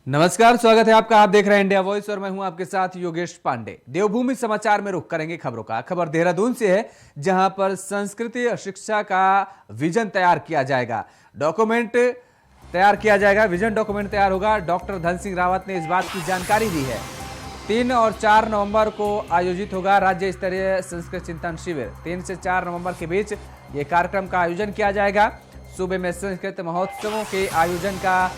नमस्कार, स्वागत है आपका। आप देख रहे हैं इंडिया वॉइस और मैं हूं आपके साथ योगेश पांडे। देवभूमि समाचार में रुख करेंगे खबरों का। खबर देहरादून से है, जहां पर संस्कृति और शिक्षा का विजन तैयार किया जाएगा, डॉक्यूमेंट तैयार किया जाएगा। विजन डॉक्यूमेंट तैयार होगा। डॉक्टर धन सिंह रावत ने इस बात की जानकारी दी है। 3 और 4 नवंबर को आयोजित होगा राज्य स्तरीय संस्कृत चिंतन शिविर। 3 से 4 नवंबर के बीच ये कार्यक्रम का आयोजन किया जाएगा। सूबे में संस्कृत महोत्सवों के आयोजन का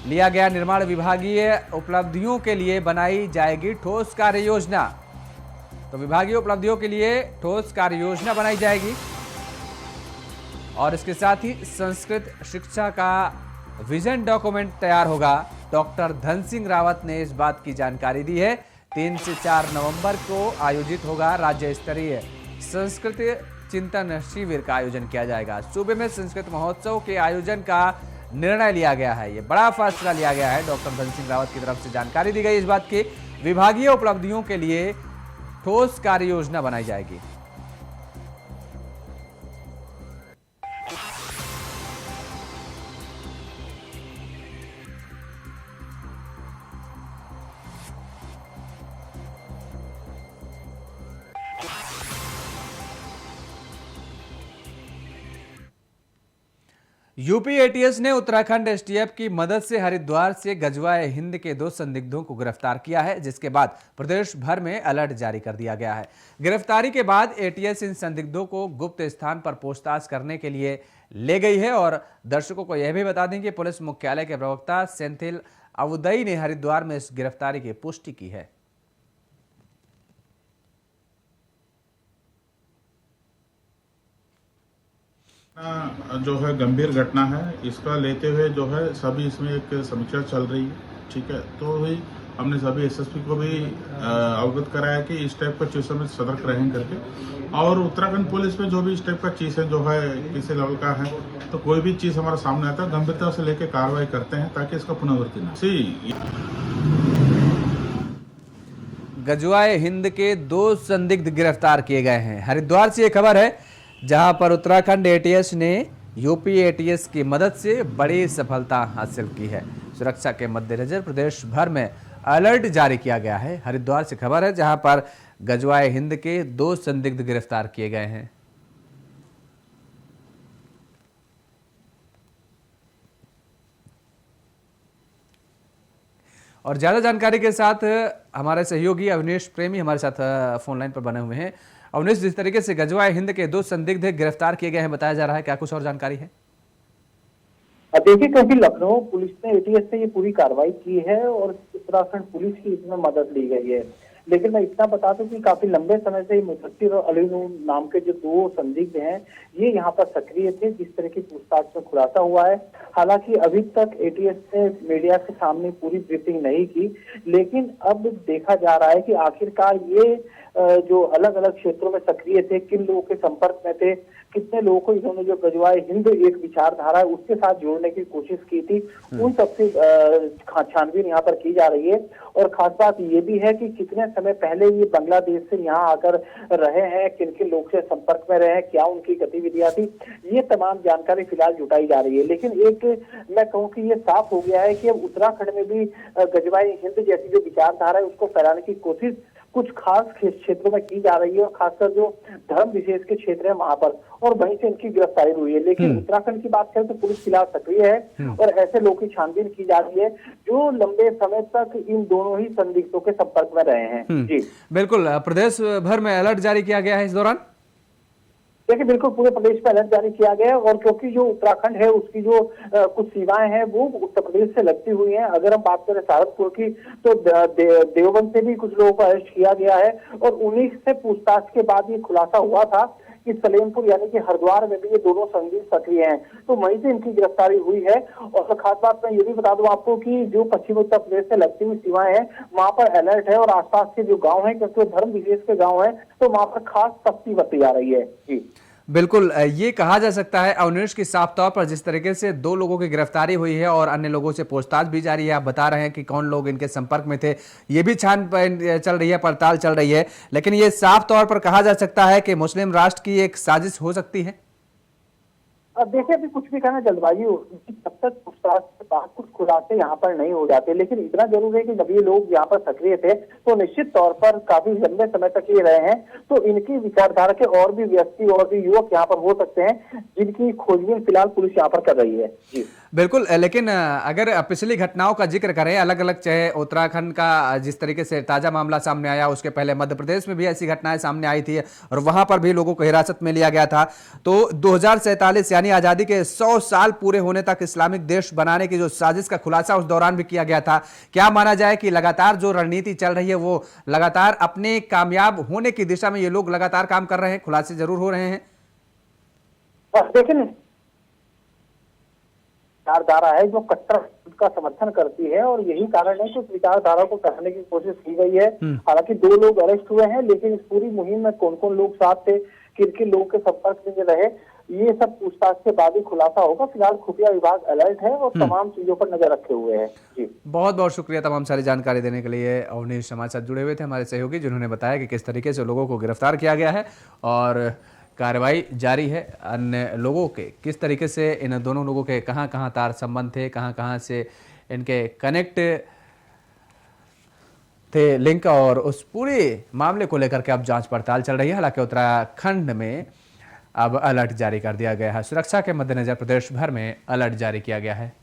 लिया गया निर्माण। विभागीय उपलब्धियों के लिए बनाई जाएगी ठोस कार्य योजना। तो विभागीय उपलब्धियों के लिए ठोस कार्य योजना बनाई जाएगी और इसके साथ ही संस्कृत शिक्षा का विजन डॉक्यूमेंट तैयार होगा। डॉक्टर धन सिंह रावत ने इस बात की जानकारी दी है। 3 से 4 नवंबर को आयोजित होगा राज्य स्तरीय संस्कृत चिंतन शिविर का आयोजन किया जाएगा। सूबे में संस्कृत महोत्सव के आयोजन का निर्णय लिया गया है। ये बड़ा फैसला लिया गया है। डॉक्टर धन सिंह रावत की तरफ से जानकारी दी गई इस बात की। विभागीय उपलब्धियों के लिए ठोस कार्य योजना बनाई जाएगी। यूपी एटीएस ने उत्तराखंड एसटीएफ की मदद से हरिद्वार से गजवाए हिंद के 2 संदिग्धों को गिरफ्तार किया है, जिसके बाद प्रदेश भर में अलर्ट जारी कर दिया गया है। गिरफ्तारी के बाद एटीएस इन संदिग्धों को गुप्त स्थान पर पूछताछ करने के लिए ले गई है। और दर्शकों को यह भी बता दें कि पुलिस मुख्यालय के प्रवक्ता सेंथिल अवुदई ने हरिद्वार में इस गिरफ्तारी की पुष्टि की है। जो है गंभीर घटना है, इसका लेते हुए जो है सभी इसमें एक समीक्षा चल रही है। ठीक है, तो वही हमने सभी एसएसपी को भी अवगत कराया कि इस टाइप का चीज़ों में सतर्क रहें करके। और उत्तराखंड पुलिस में जो भी इस टाइप का चीज़ है जो है किसी लेवल का है, तो कोई भी चीज़ हमारा सामने आता है गंभीरता से लेके कार्रवाई करते हैं ताकि इसका पुनरावृत्ति ना। गजवाए हिंद के 2 संदिग्ध गिरफ्तार किए गए हैं। हरिद्वार से यह खबर है, जहां पर उत्तराखंड एटीएस ने यूपी एटीएस की मदद से बड़ी सफलता हासिल की है। सुरक्षा के मद्देनजर प्रदेश भर में अलर्ट जारी किया गया है। हरिद्वार से खबर है, जहां पर गजवाए हिंद के 2 संदिग्ध गिरफ्तार किए गए हैं। और ज्यादा जानकारी के साथ हमारे सहयोगी अवनीश प्रेमी हमारे साथ फोन लाइन पर बने हुए हैं। अवनीश, जिस तरीके से गजवाए हिंद के 2 संदिग्ध गिरफ्तार किए गए हैं बताया जा रहा है, क्या कुछ और जानकारी है? देखिए, क्योंकि लखनऊ पुलिस ने एटीएस से ये पूरी कार्रवाई की है और उत्तराखंड पुलिस की इसमें मदद ली गई है। लेकिन मैं इतना बता दूं कि काफी लंबे समय से मुदस्सिर और अली नूर नाम के जो 2 संदिग्ध हैं, ये यहाँ पर सक्रिय थे, जिस तरह की पूछताछ में खुलासा हुआ है। हालांकि अभी तक एटीएस ने मीडिया के सामने पूरी ब्रीफिंग नहीं की, लेकिन अब देखा जा रहा है कि आखिरकार ये जो अलग अलग क्षेत्रों में सक्रिय थे, किन लोगों के संपर्क में थे, कितने लोगों को इन्होंने जो गजवाए हिंद एक विचारधारा है उसके साथ जोड़ने की कोशिश की थी, उन सबसे छानबीन यहाँ पर की जा रही है। और खास बात ये भी है कि कितने समय पहले ये बांग्लादेश से यहाँ आकर रहे हैं, किन किन लोग से संपर्क में रहे हैं, क्या उनकी गतिविधियां थी, ये तमाम जानकारी फिलहाल जुटाई जा रही है। लेकिन एक मैं कहूँ कि ये साफ हो गया है कि अब उत्तराखंड में भी गजवाए हिंद जैसी जो विचारधारा है उसको फैलाने की कोशिश कुछ खास क्षेत्रों में की जा रही है, और खासकर जो धर्म विशेष के क्षेत्र है वहां पर, और वहीं से इनकी गिरफ्तारी हुई है। लेकिन उत्तराखंड की बात करें तो पुलिस फिलहाल सक्रिय है और ऐसे लोगों की छानबीन की जा रही है जो लंबे समय तक इन दोनों ही संदिग्धों के संपर्क में रहे हैं। जी बिल्कुल, प्रदेश भर में अलर्ट जारी किया गया है इस दौरान। देखिए, बिल्कुल पूरे प्रदेश में अलर्ट जारी किया गया है। और क्योंकि जो उत्तराखंड है उसकी जो कुछ सीमाएं हैं वो उत्तर प्रदेश से लगती हुई हैं। अगर हम बात करें सहारनपुर की तो देवबंद से भी कुछ लोगों को अरेस्ट किया गया है, और उन्हीं से पूछताछ के बाद ये खुलासा हुआ था कि सलेमपुर यानी कि हरिद्वार में भी ये दोनों संदिग्ध सक्रिय हैं, तो वहीं से इनकी गिरफ्तारी हुई है। और खास बात मैं ये भी बता दूं आपको कि जो पश्चिम उत्तर प्रदेश से लगती हुई सीमाएं हैं वहां पर अलर्ट है, और आसपास के जो गांव हैं, क्योंकि धर्म विशेष के गांव हैं, तो वहां पर खास सख्ती बरती जा रही है। जी बिल्कुल, ये कहा जा सकता है अवनीश की साफ तौर पर जिस तरीके से 2 लोगों की गिरफ्तारी हुई है और अन्य लोगों से पूछताछ भी जारी है। आप बता रहे हैं कि कौन लोग इनके संपर्क में थे, ये भी छानबीन चल रही है, पड़ताल चल रही है। लेकिन ये साफ तौर पर कहा जा सकता है कि मुस्लिम राष्ट्र की एक साजिश हो सकती है। अब देखिए, अभी कुछ भी कहना जल्दबाजी होगी, तब तक पूछताछ के बाद कुछ खुलासे यहाँ पर नहीं हो जाते। लेकिन इतना जरूर है कि जब ये लोग यहाँ पर सक्रिय थे तो निश्चित तौर पर काफी लंबे समय तक ये रहे हैं, तो इनकी विचारधारा के और भी व्यक्ति और भी युवक यहाँ पर हो सकते हैं जिनकी खोजबीन फिलहाल पुलिस यहाँ पर कर रही है। जी बिल्कुल, लेकिन अगर पिछली घटनाओं का जिक्र करें, अलग अलग, चाहे उत्तराखंड का जिस तरीके से ताजा मामला सामने आया, उसके पहले मध्य प्रदेश में भी ऐसी घटनाएं सामने आई थी और वहां पर भी लोगों को हिरासत में लिया गया था। तो 2047 यानी आजादी के 100 साल पूरे होने तक इस्लामिक देश बनाने की जो साजिश का खुलासा उस दौरान भी किया गया था। क्या माना जाए कि लगातार जो रणनीति चल रही है वो लगातार अपने कामयाब होने की दिशा में ये लोग लगातार काम कर रहे हैं, खुलासे जरूर हो रहे हैं? देखिए, विचारधारा है जो कट्टर का समर्थन करती है और यही कारण है कि उस विचारधारा को करने की कोशिश की गई है। हालांकि 2 लोग अरेस्ट हुए हैं, लेकिन इस पूरी मुहिम में कौन कौन लोग साथ थे, किन किन लोगों के संपर्क में रहे, ये सब पूछताछ के बाद ही खुलासा होगा। फिलहाल खुफिया विभाग अलर्ट है और तमाम चीजों पर नजर रखे हुए हैं। जी बहुत बहुत शुक्रिया तमाम सारी जानकारी देने के लिए। अवनीश हमारे साथ जुड़े हुए थे, हमारे सहयोगी, जिन्होंने बताया कि किस तरीके से लोगों को गिरफ्तार किया गया है और कार्रवाई जारी है। अन्य लोगों के किस तरीके से, इन दोनों लोगों के कहां कहां तार संबंध थे, कहां कहां से इनके कनेक्ट थे लिंक, और उस पूरे मामले को लेकर के अब जांच पड़ताल चल रही है। हालांकि उत्तराखंड में अब अलर्ट जारी कर दिया गया है। सुरक्षा के मद्देनजर प्रदेश भर में अलर्ट जारी किया गया है।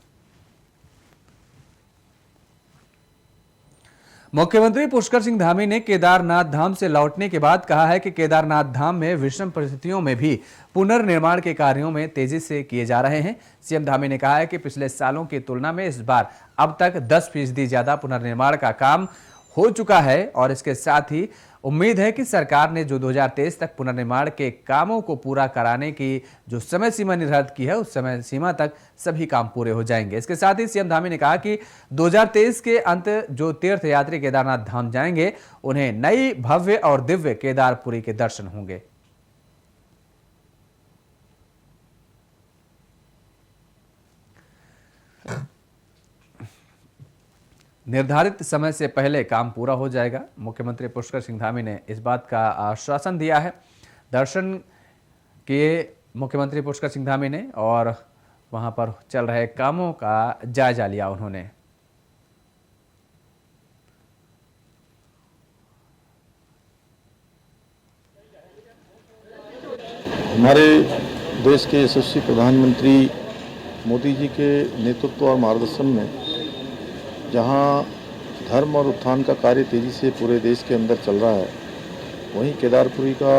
मुख्यमंत्री पुष्कर सिंह धामी ने केदारनाथ धाम से लौटने के बाद कहा है कि केदारनाथ धाम में विषम परिस्थितियों में भी पुनर्निर्माण के कार्यों में तेजी से किए जा रहे हैं। सीएम धामी ने कहा है कि पिछले सालों की तुलना में इस बार अब तक 10% ज्यादा पुनर्निर्माण का काम हो चुका है और इसके साथ ही उम्मीद है कि सरकार ने जो 2023 तक पुनर्निर्माण के कामों को पूरा कराने की जो समय सीमा निर्धारित की है, उस समय सीमा तक सभी काम पूरे हो जाएंगे। इसके साथ ही सीएम धामी ने कहा कि 2023 के अंत जो तीर्थ यात्री केदारनाथ धाम जाएंगे, उन्हें नई भव्य और दिव्य केदारपुरी के दर्शन होंगे। निर्धारित समय से पहले काम पूरा हो जाएगा। मुख्यमंत्री पुष्कर सिंह धामी ने इस बात का आश्वासन दिया है। दर्शन किए मुख्यमंत्री पुष्कर सिंह धामी ने और वहां पर चल रहे कामों का जायजा लिया उन्होंने। हमारे देश के यशस्वी प्रधानमंत्री मोदी जी के नेतृत्व और मार्गदर्शन में जहां धर्म और उत्थान का कार्य तेजी से पूरे देश के अंदर चल रहा है, वहीं केदारपुरी का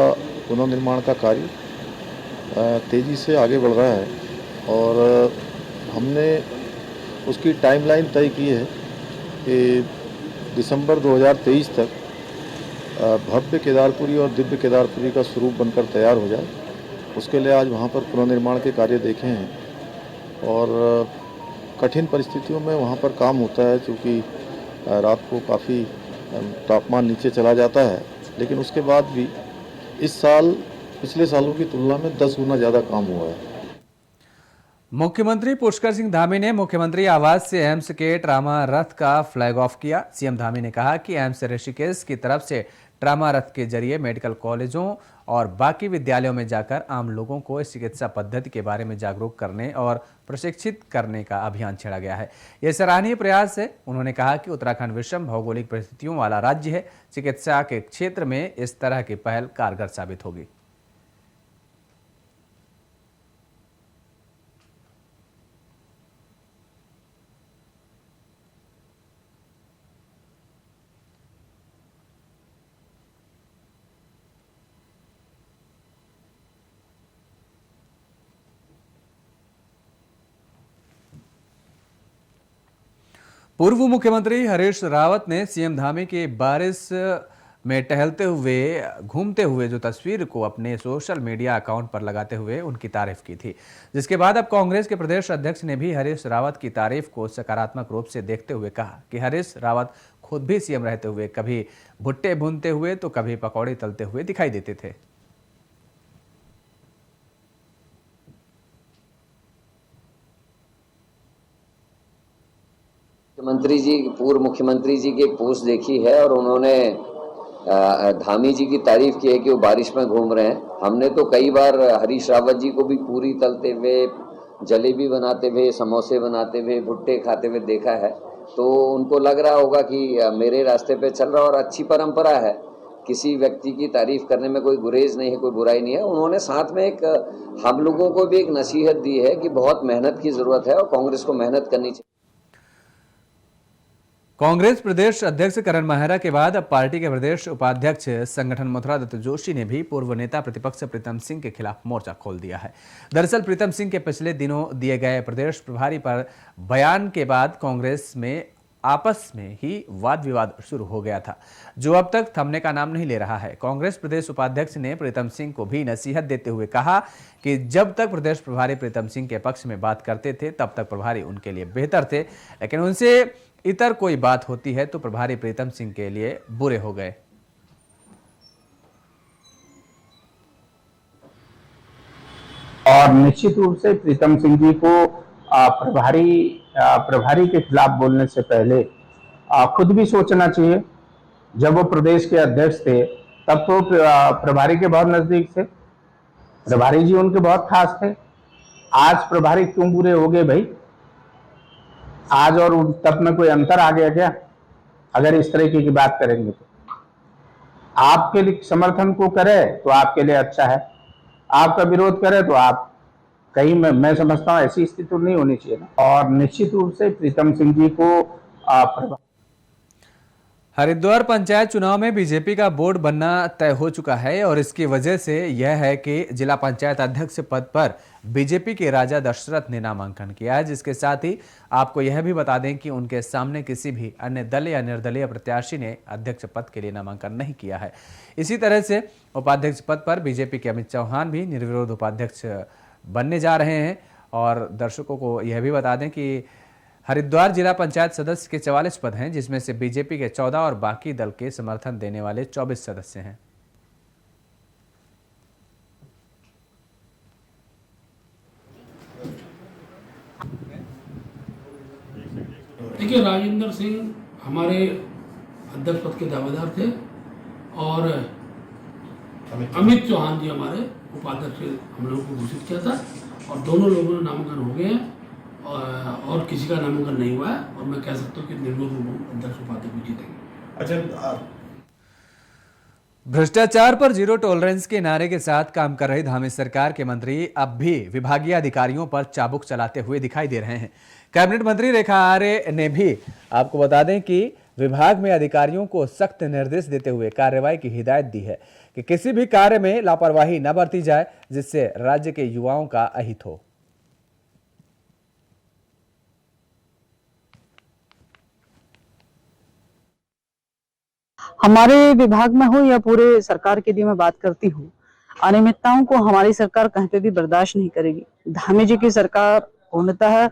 पुनर्निर्माण का कार्य तेजी से आगे बढ़ रहा है और हमने उसकी टाइमलाइन तय की है कि दिसंबर 2023 तक भव्य केदारपुरी और दिव्य केदारपुरी का स्वरूप बनकर तैयार हो जाए। उसके लिए आज वहाँ पर पुनर्निर्माण के कार्य देखे हैं और कठिन परिस्थितियों में वहाँ पर काम होता है, क्योंकि रात को काफ़ी तापमान नीचे चला जाता है, लेकिन उसके बाद भी इस साल पिछले सालों की तुलना में 10 गुना ज़्यादा काम हुआ है। मुख्यमंत्री पुष्कर सिंह धामी ने मुख्यमंत्री आवास से एम्स के ट्रामा रथ का फ्लैग ऑफ किया। सीएम धामी ने कहा कि एम्स ऋषिकेश की तरफ से ट्रामा रथ के जरिए मेडिकल कॉलेजों और बाकी विद्यालयों में जाकर आम लोगों को इस चिकित्सा पद्धति के बारे में जागरूक करने और प्रशिक्षित करने का अभियान छेड़ा गया है। यह सराहनीय प्रयास है। उन्होंने कहा कि उत्तराखंड विषम भौगोलिक परिस्थितियों वाला राज्य है। चिकित्सा के क्षेत्र में इस तरह की पहल कारगर साबित होगी। पूर्व मुख्यमंत्री हरीश रावत ने सीएम धामी की बारिश में टहलते हुए घूमते हुए जो तस्वीर को अपने सोशल मीडिया अकाउंट पर लगाते हुए उनकी तारीफ की थी, जिसके बाद अब कांग्रेस के प्रदेश अध्यक्ष ने भी हरीश रावत की तारीफ को सकारात्मक रूप से देखते हुए कहा कि हरीश रावत खुद भी सीएम रहते हुए कभी भुट्टे भूनते हुए तो कभी पकौड़े तलते हुए दिखाई देते थे। मुख्यमंत्री जी, पूर्व मुख्यमंत्री जी की पोस्ट देखी है और उन्होंने धामी जी की तारीफ की है कि वो बारिश में घूम रहे हैं। हमने तो कई बार हरीश रावत जी को भी पूरी तलते हुए, जलेबी बनाते हुए, समोसे बनाते हुए, भुट्टे खाते हुए देखा है, तो उनको लग रहा होगा कि मेरे रास्ते पे चल रहा। और अच्छी परंपरा है, किसी व्यक्ति की तारीफ करने में कोई गुरेज नहीं है, कोई बुराई नहीं है। उन्होंने साथ में एक हम लोगों को भी एक नसीहत दी है कि बहुत मेहनत की जरूरत है और कांग्रेस को मेहनत करनी चाहिए। कांग्रेस प्रदेश अध्यक्ष करण मेहरा के बाद अब पार्टी के प्रदेश उपाध्यक्ष संगठन मथुरा दत्त जोशी ने भी पूर्व नेता प्रतिपक्ष प्रीतम सिंह के खिलाफ मोर्चा खोल दिया है। दरअसल प्रीतम सिंह के पिछले दिनों दिए गए प्रदेश प्रभारी पर बयान के बाद कांग्रेस में आपस में ही वाद विवाद शुरू हो गया था, जो अब तक थमने का नाम नहीं ले रहा है। कांग्रेस प्रदेश उपाध्यक्ष ने प्रीतम सिंह को भी नसीहत देते हुए कहा कि जब तक प्रदेश प्रभारी प्रीतम सिंह के पक्ष में बात करते थे तब तक प्रभारी उनके लिए बेहतर थे, लेकिन उनसे इतर कोई बात होती है तो प्रभारी प्रीतम सिंह के लिए बुरे हो गए। और निश्चित रूप से प्रीतम सिंह जी को प्रभारी के खिलाफ बोलने से पहले खुद भी सोचना चाहिए। जब वो प्रदेश के अध्यक्ष थे तब तो प्रभारी के बहुत नजदीक थे, प्रभारी जी उनके बहुत खास थे। आज प्रभारी क्यों बुरे हो गए भाई? आज और तब में कोई अंतर आ गया क्या? अगर इस तरीके की बात करेंगे तो आपके लिए समर्थन को करे तो आपके लिए अच्छा है, आपका विरोध करे तो आप कहीं मैं समझता हूं ऐसी स्थिति तो नहीं होनी चाहिए ना। और निश्चित रूप से प्रीतम सिंह जी को हरिद्वार पंचायत चुनाव में बीजेपी का बोर्ड बनना तय हो चुका है और इसकी वजह से यह है कि जिला पंचायत अध्यक्ष पद पर बीजेपी के राजा दशरथ ने नामांकन किया है। जिसके साथ ही आपको यह भी बता दें कि उनके सामने किसी भी अन्य दल या निर्दलीय प्रत्याशी ने अध्यक्ष पद के लिए नामांकन नहीं किया है। इसी तरह से उपाध्यक्ष पद पर बीजेपी के अमित चौहान भी निर्विरोध उपाध्यक्ष बनने जा रहे हैं। और दर्शकों को यह भी बता दें कि हरिद्वार जिला पंचायत सदस्य के 44 पद हैं, जिसमें से बीजेपी के 14 और बाकी दल के समर्थन देने वाले 24 सदस्य हैं। देखिए, राजेंद्र सिंह हमारे अध्यक्ष पद के दावेदार थे और अमित चौहान जी हमारे उपाध्यक्ष हम लोगों को घोषित किया था और दोनों लोगों ने नामांकन हो गए हैं और किसी का नामांकन नहीं हुआ है और मैं कह सकता हूँ कि निर्विरोध अध्यक्ष उपाध्यक्ष जीतेंगे। अच्छा, भ्रष्टाचार पर जीरो टॉलरेंस के नारे के साथ काम कर रही धामी सरकार के मंत्री अब भी विभागीय अधिकारियों पर चाबुक चलाते हुए दिखाई दे रहे हैं। कैबिनेट मंत्री रेखा आर्य ने भी आपको बता दें कि विभाग में अधिकारियों को सख्त निर्देश देते हुए कार्रवाई की हिदायत दी है कि किसी भी कार्य में लापरवाही न बरती जाए, जिससे राज्य के युवाओं का अहित हो। हमारे विभाग में हो या पूरे सरकार के लिए मैं बात करती हूँ, अनियमितताओं को हमारी सरकार कहीं पे भी बर्दाश्त नहीं करेगी। धामी जी की सरकार पूर्णतः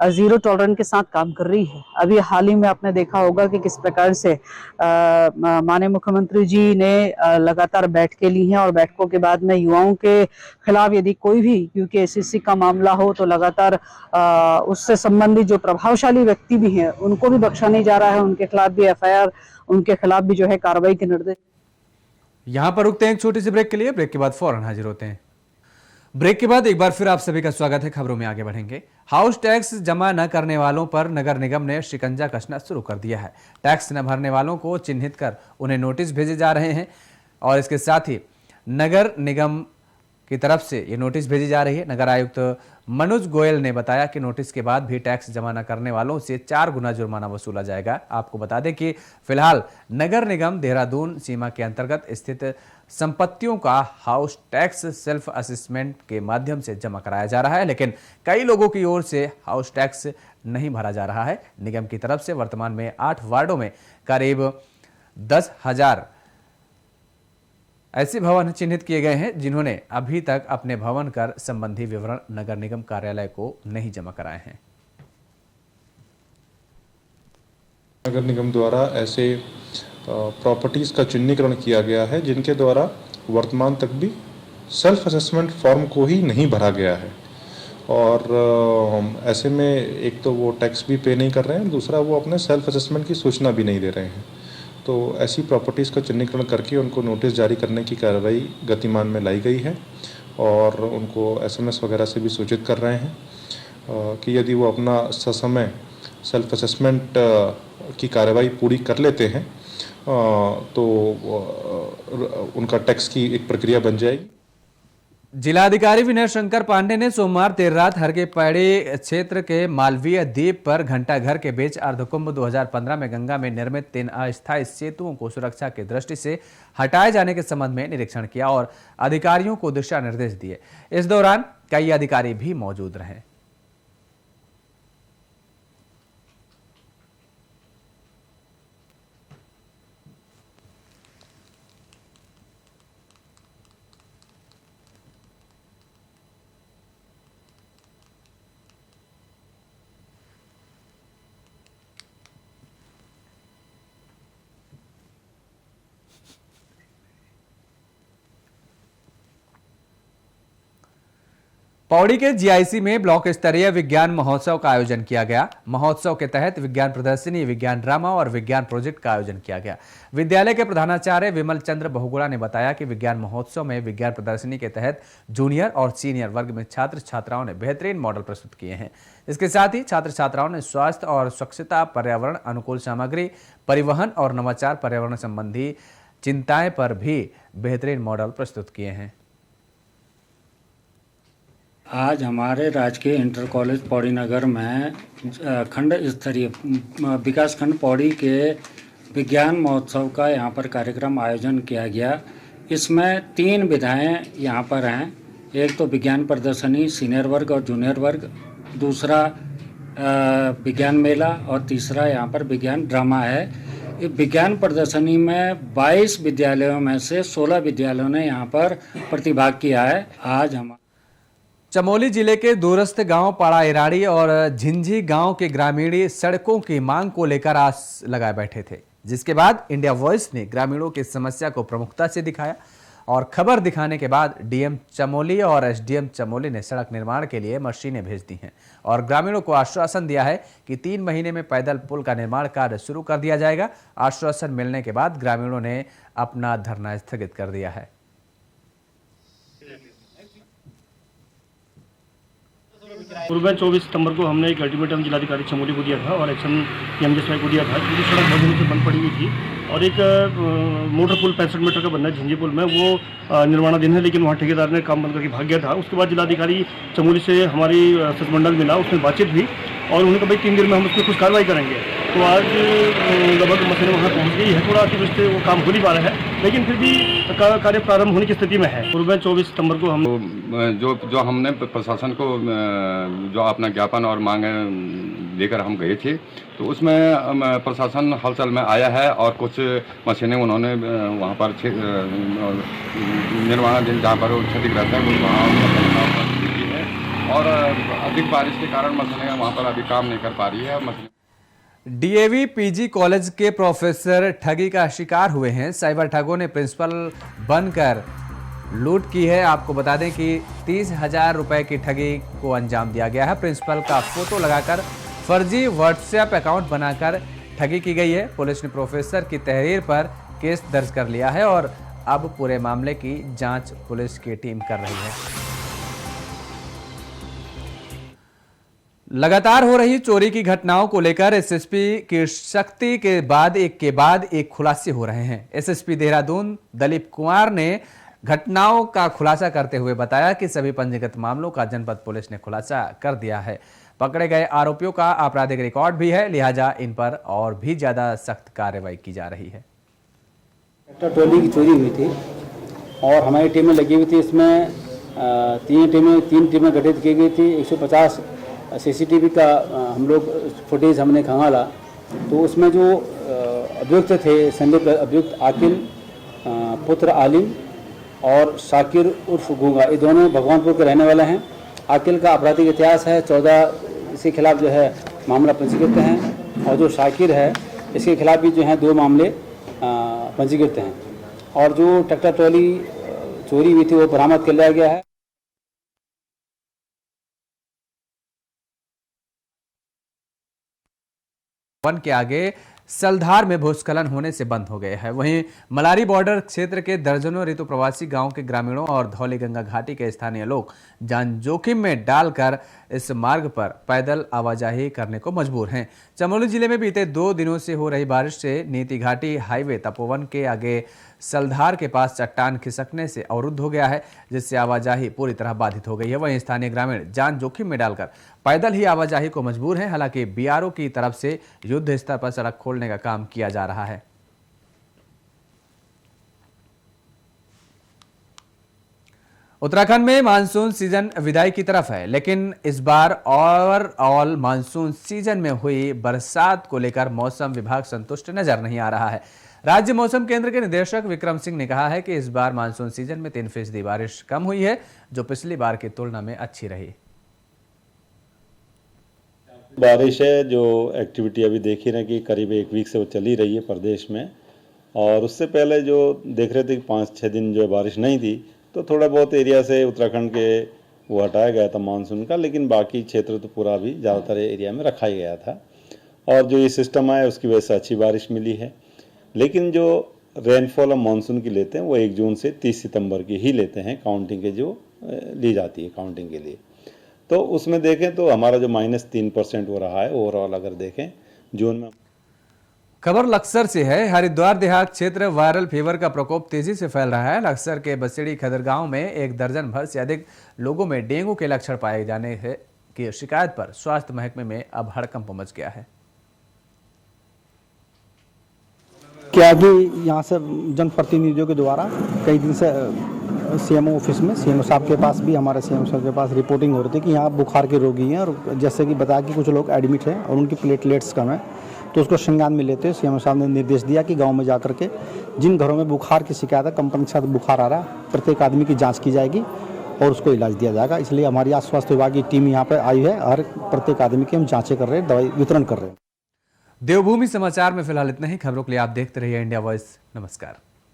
जीरो टॉलरेंस के साथ काम कर रही है। अभी हाल ही में आपने देखा होगा कि किस प्रकार से माननीय मुख्यमंत्री जी ने लगातार बैठकें ली हैं और बैठकों के बाद में युवाओं के खिलाफ यदि कोई भी, क्योंकि एसएससी का मामला हो तो लगातार उससे संबंधित जो प्रभावशाली व्यक्ति भी हैं उनको भी बख्शा नहीं जा रहा है, उनके खिलाफ भी एफआईआर, उनके खिलाफ भी जो है कार्रवाई के निर्देश। यहां पर रुकते हैं एक छोटी सी ब्रेक के लिए। ब्रेक के बाद फौरन हाजिर होते हैं। ब्रेक के बाद एक बार फिर आप सभी का स्वागत है। खबरों में आगे बढ़ेंगे। हाउस टैक्स जमा न करने वालों पर नगर निगम ने शिकंजा कसना शुरू कर दिया है। टैक्स न भरने वालों को चिन्हित कर उन्हें नोटिस भेजे जा रहे हैं और इसके साथ ही नगर निगम की तरफ से ये नोटिस भेजी जा रही है। नगर आयुक्त मनोज गोयल ने बताया कि नोटिस के बाद भी टैक्स जमा न करने वालों से 4 गुना जुर्माना वसूला जाएगा। आपको बता दें कि फिलहाल नगर निगम देहरादून सीमा के अंतर्गत स्थित संपत्तियों का हाउस टैक्स सेल्फ असेसमेंट के माध्यम से जमा कराया जा रहा है, लेकिन कई लोगों की ओर से हाउस टैक्स नहीं भरा जा रहा है। निगम की तरफ से वर्तमान में 8 वार्डों में करीब 10,000 ऐसे भवन चिन्हित किए गए हैं जिन्होंने अभी तक अपने भवन कर संबंधी विवरण नगर निगम कार्यालय को नहीं जमा कराए हैं। नगर निगम द्वारा ऐसे प्रॉपर्टीज़ का चिन्हीकरण किया गया है जिनके द्वारा वर्तमान तक भी सेल्फ असेसमेंट फॉर्म को ही नहीं भरा गया है और ऐसे में एक तो वो टैक्स भी पे नहीं कर रहे हैं, दूसरा वो अपने सेल्फ असेसमेंट की सूचना भी नहीं दे रहे हैं। तो ऐसी प्रॉपर्टीज़ का चिन्हीकरण करके उनको नोटिस जारी करने की कार्रवाई गतिमान में लाई गई है और उनको SMS वगैरह से भी सूचित कर रहे हैं कि यदि वो अपना ससमय सेल्फ असेसमेंट की कार्रवाई पूरी कर लेते हैं तो उनका टैक्स की एक प्रक्रिया बन जाएगी। जिलाधिकारी विनय शंकर पांडे ने सोमवार देर रात हरके पैड़ी क्षेत्र के मालवीय द्वीप पर घंटाघर के बीच अर्धकुंभ 2015 में गंगा में निर्मित 3 अस्थायी सेतुओं को सुरक्षा की दृष्टि से हटाए जाने के संबंध में निरीक्षण किया और अधिकारियों को दिशा निर्देश दिए। इस दौरान कई अधिकारी भी मौजूद रहे। पौड़ी के GIC में ब्लॉक स्तरीय विज्ञान महोत्सव का आयोजन किया गया। महोत्सव के तहत विज्ञान प्रदर्शनी, विज्ञान ड्रामा और विज्ञान प्रोजेक्ट का आयोजन किया गया। विद्यालय के प्रधानाचार्य विमल चंद्र बहुगुणा ने बताया कि विज्ञान महोत्सव में विज्ञान प्रदर्शनी के तहत जूनियर और सीनियर वर्ग में छात्र छात्राओं ने बेहतरीन मॉडल प्रस्तुत किए हैं। इसके साथ ही छात्र छात्राओं ने स्वास्थ्य और स्वच्छता, पर्यावरण अनुकूल सामग्री, परिवहन और नवाचार पर्यावरण संबंधी चिंताएं पर भी बेहतरीन मॉडल प्रस्तुत किए हैं। आज हमारे राजकीय इंटर कॉलेज पौड़ी नगर में खंड स्तरीय विकास खंड पौड़ी के विज्ञान महोत्सव का यहाँ पर कार्यक्रम आयोजन किया गया। इसमें 3 विधाएं यहाँ पर हैं। एक तो विज्ञान प्रदर्शनी सीनियर वर्ग और जूनियर वर्ग, दूसरा विज्ञान मेला और तीसरा यहाँ पर विज्ञान ड्रामा है। विज्ञान प्रदर्शनी में 22 विद्यालयों में से 16 विद्यालयों ने यहाँ पर प्रतिभाग किया है। आज हम चमोली जिले के दूरस्थ गांव पाड़ा इराड़ी और झिंझी गांव के ग्रामीण सड़कों की मांग को लेकर आस लगाए बैठे थे, जिसके बाद इंडिया वॉइस ने ग्रामीणों की समस्या को प्रमुखता से दिखाया और खबर दिखाने के बाद DM चमोली और SDM चमोली ने सड़क निर्माण के लिए मशीनें भेज दी हैं और ग्रामीणों को आश्वासन दिया है कि 3 महीने में पैदल पुल का निर्माण कार्य शुरू कर दिया जाएगा। आश्वासन मिलने के बाद ग्रामीणों ने अपना धरना स्थगित कर दिया है। पूर्व 24 सितंबर को हमने एक अल्टीमेटम जिलाधिकारी चमोली को दिया था और एक्शन PMJSY को दिया था, क्योंकि सड़क बहुत दिनों से बंद पड़ी हुई थी और एक मोटर पुल 65 मीटर का बनना है झिंझी पुल में, वो निर्माणाधीन है, लेकिन वहाँ ठेकेदार ने काम बंद करके भाग गया था। उसके बाद जिलाधिकारी चमोली से हमारी सचिवमंडल मिला, उसमें बातचीत हुई और उन्होंने कहा भाई 3 दिन में हम उस पर कुछ कार्रवाई करेंगे। तो आज लगभग मशीनें वहाँ पहुँच गई है, थोड़ा अतिवृष्टि वो काम हो नहीं पा रहा है, लेकिन फिर भी कार्य प्रारंभ होने की स्थिति में है। पूर्व 24 सितंबर को हम जो हमने प्रशासन को जो अपना ज्ञापन और मांगे लेकर हम गए थे, तो उसमें प्रशासन हलचल में आया है और कुछ मशीनें उन्होंने वहाँ पर निर्माणाधीन जहाँ पर क्षतिग्रस्त है वहाँ दी है और अधिक बारिश के कारण मशीनें वहाँ पर अभी काम नहीं कर पा रही है। DAV PG कॉलेज के प्रोफेसर ठगी का शिकार हुए हैं। साइबर ठगों ने प्रिंसिपल बनकर लूट की है। आपको बता दें कि 30,000 रुपए की ठगी को अंजाम दिया गया है। प्रिंसिपल का फोटो लगाकर फर्जी WhatsApp अकाउंट बनाकर ठगी की गई है। पुलिस ने प्रोफेसर की तहरीर पर केस दर्ज कर लिया है और अब पूरे मामले की जांच पुलिस की टीम कर रही है। लगातार हो रही चोरी की घटनाओं को लेकर SSP की सख्ती के बाद एक खुलासे हो रहे हैं। SSP देहरादून दलीप कुमार ने घटनाओं का खुलासा करते हुए बताया कि सभी पंजीकृत मामलों का जनपद पुलिस ने खुलासा कर दिया है। पकड़े गए आरोपियों का आपराधिक रिकॉर्ड भी है, लिहाजा इन पर और भी ज्यादा सख्त कार्रवाई की जा रही है। ट्रैक्टर ट्रॉली की चोरी हुई थी और हमारी टीमें लगी हुई थी। इसमें 3 टीमें गठित की गई थी। 150 CCTV का हम लोग फुटेज हमने खंगाला, तो उसमें जो अभियुक्त थे, संदिग्ध अभियुक्त आकिल पुत्र आलिम और शाकिर उर्फ गूंगा, ये दोनों भगवानपुर के रहने वाले हैं। आकिल का आपराधिक इतिहास है, 14 इसके खिलाफ जो है मामला पंजीकृत हैं और जो शाकिर है इसके खिलाफ भी जो है 2 मामले पंजीकृत हैं और जो ट्रैक्टर ट्रॉली चोरी हुई थी वो बरामद कर लिया गया है। वन के आगे सलधार में भूस्खलन होने से बंद हो गए हैं। वहीं मलारी बॉर्डर क्षेत्र के दर्जनों ऋतु प्रवासी गांव के ग्रामीणों और धौलीगंगा घाटी के स्थानीय लोग जान जोखिम में डालकर इस मार्ग पर पैदल आवाजाही करने को मजबूर हैं। चमोली जिले में बीते 2 दिनों से हो रही बारिश से नीति घाटी हाईवे तपोवन के आगे सलधार के पास चट्टान खिसकने से अवरुद्ध हो गया है, जिससे आवाजाही पूरी तरह बाधित हो गई है। वहीं स्थानीय ग्रामीण जान जोखिम में डालकर पैदल ही आवाजाही को मजबूर हैं। हालांकि बीआरओ की तरफ से युद्ध स्तर पर सड़क खोलने का काम किया जा रहा है। उत्तराखंड में मानसून सीजन विदाई की तरफ है, लेकिन इस बार ओवरऑल मानसून सीजन में हुई बरसात को लेकर मौसम विभाग संतुष्ट नजर नहीं आ रहा है। राज्य मौसम केंद्र के निदेशक विक्रम सिंह ने कहा है कि इस बार मानसून सीजन में 3% बारिश कम हुई है, जो पिछली बार की तुलना में अच्छी रही। बारिश है जो एक्टिविटी अभी देख ही रहे कि करीब 1 वीक से वो चली रही है प्रदेश में, और उससे पहले जो देख रहे थे कि 5-6 दिन जो बारिश नहीं थी, तो थोड़ा बहुत एरिया से उत्तराखंड के वो हटाया गया था मानसून का, लेकिन बाकी क्षेत्र तो पूरा भी ज़्यादातर एरिया में रखा ही गया था। और जो ये सिस्टम आया उसकी वजह से अच्छी बारिश मिली है, लेकिन जो रेनफॉल हम मानसून की लेते हैं वो 1 जून से 30 सितंबर की ही लेते हैं, काउंटिंग के जो ली जाती है काउंटिंग के लिए। तो उसमें देखें तो हमारा जो -3% हो रहा है ओवरऑल अगर देखें जून में। खबर लक्सर से है। हरिद्वार देहात क्षेत्र वायरल फीवर का प्रकोप तेजी से फैल रहा है। लक्सर के बसेड़ी खदर गांव में 1 दर्जन भर से अधिक लोगों में डेंगू के लक्षण पाए जाने की शिकायत पर स्वास्थ्य महकमे में अब हड़कंप मच गया है। क्या कि यहाँ से जनप्रतिनिधियों के द्वारा कई दिन से सीएमओ ऑफिस में सीएमओ साहब के पास भी, हमारे सीएमओ साहब के पास रिपोर्टिंग हो रही थी कि यहाँ बुखार के रोगी हैं, और जैसे कि बताया कि कुछ लोग एडमिट हैं और उनकी प्लेटलेट्स कम है, तो उसको संज्ञान में लेते हुए सीएमओ साहब ने निर्देश दिया कि गांव में जाकर के जिन घरों में बुखार की शिकायत है, कंपनी के साथ बुखार आ रहा है, प्रत्येक आदमी की जाँच की जाएगी और उसको इलाज दिया जाएगा। इसलिए हमारी आज स्वास्थ्य विभाग की टीम यहाँ पर आई है, हर प्रत्येक आदमी की हम जाँचें कर रहे हैं, दवाई वितरण कर रहे हैं। देवभूमि समाचार में फिलहाल इतना ही। खबरों के लिए आप देखते रहिए इंडिया वॉइस। नमस्कार।